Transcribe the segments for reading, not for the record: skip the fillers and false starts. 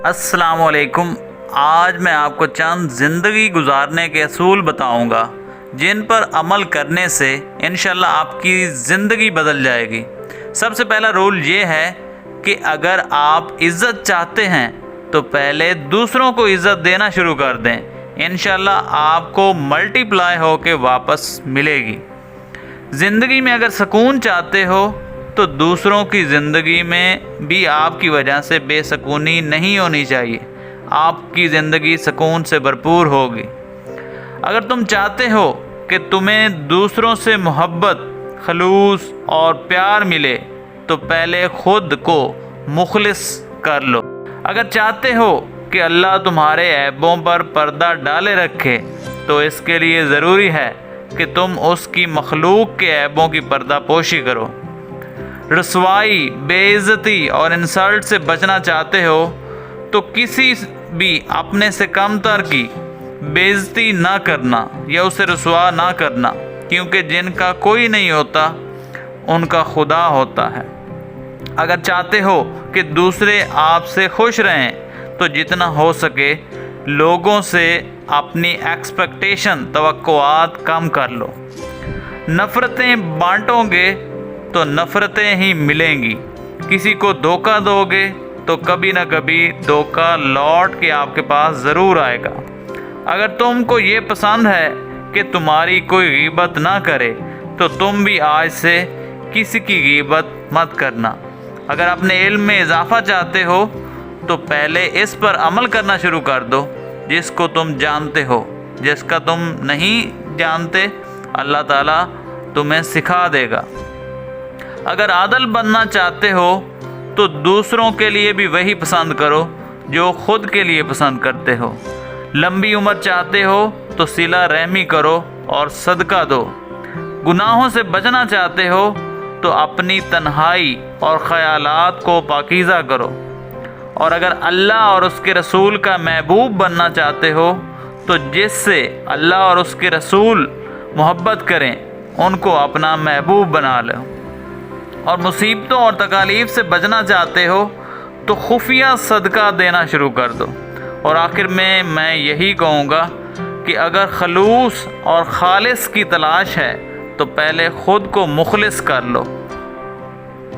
السلام علیکم۔ آج میں آپ کو چند زندگی گزارنے کے اصول بتاؤں گا جن پر عمل کرنے سے انشاءاللہ آپ کی زندگی بدل جائے گی۔ سب سے پہلا رول یہ ہے کہ اگر آپ عزت چاہتے ہیں تو پہلے دوسروں کو عزت دینا شروع کر دیں، انشاءاللہ آپ کو ملٹی پلائی ہو کے واپس ملے گی۔ زندگی میں اگر سکون چاہتے ہو تو دوسروں کی زندگی میں بھی آپ کی وجہ سے بے سکونی نہیں ہونی چاہیے، آپ کی زندگی سکون سے بھرپور ہوگی۔ اگر تم چاہتے ہو کہ تمہیں دوسروں سے محبت، خلوص اور پیار ملے تو پہلے خود کو مخلص کر لو۔ اگر چاہتے ہو کہ اللہ تمہارے عیبوں پر پردہ ڈالے رکھے تو اس کے لیے ضروری ہے کہ تم اس کی مخلوق کے عیبوں کی پردہ پوشی کرو۔ رسوائی، بے عزتی اور انسلٹ سے بچنا چاہتے ہو تو کسی بھی اپنے سے کم تر کی بے عزتی نہ کرنا یا اسے رسوا نہ کرنا، کیونکہ جن کا کوئی نہیں ہوتا ان کا خدا ہوتا ہے۔ اگر چاہتے ہو کہ دوسرے آپ سے خوش رہیں تو جتنا ہو سکے لوگوں سے اپنی توقعات کم کر لو۔ نفرتیں بانٹو گے تو نفرتیں ہی ملیں گی۔ کسی کو دھوکہ دو گے تو کبھی نہ کبھی دھوکہ لوٹ کے آپ کے پاس ضرور آئے گا۔ اگر تم کو یہ پسند ہے کہ تمہاری کوئی غیبت نہ کرے تو تم بھی آج سے کسی کی غیبت مت کرنا۔ اگر اپنے علم میں اضافہ چاہتے ہو تو پہلے اس پر عمل کرنا شروع کر دو جس کو تم جانتے ہو۔ جس کا تم نہیں جانتے اللہ تعالیٰ تمہیں سکھا دے گا۔ اگر عادل بننا چاہتے ہو تو دوسروں کے لیے بھی وہی پسند کرو جو خود کے لیے پسند کرتے ہو۔ لمبی عمر چاہتے ہو تو صلہ رحمی کرو اور صدقہ دو۔ گناہوں سے بچنا چاہتے ہو تو اپنی تنہائی اور خیالات کو پاکیزہ کرو۔ اور اگر اللہ اور اس کے رسول کا محبوب بننا چاہتے ہو تو جس سے اللہ اور اس کے رسول محبت کریں ان کو اپنا محبوب بنا لو۔ اور مصیبتوں اور تکالیف سے بچنا چاہتے ہو تو خفیہ صدقہ دینا شروع کر دو۔ اور آخر میں یہی کہوں گا کہ اگر خلوص اور خالص کی تلاش ہے تو پہلے خود کو مخلص کر لو۔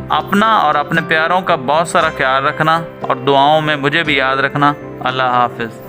اپنا اور اپنے پیاروں کا بہت سارا خیال رکھنا اور دعاؤں میں مجھے بھی یاد رکھنا۔ اللہ حافظ۔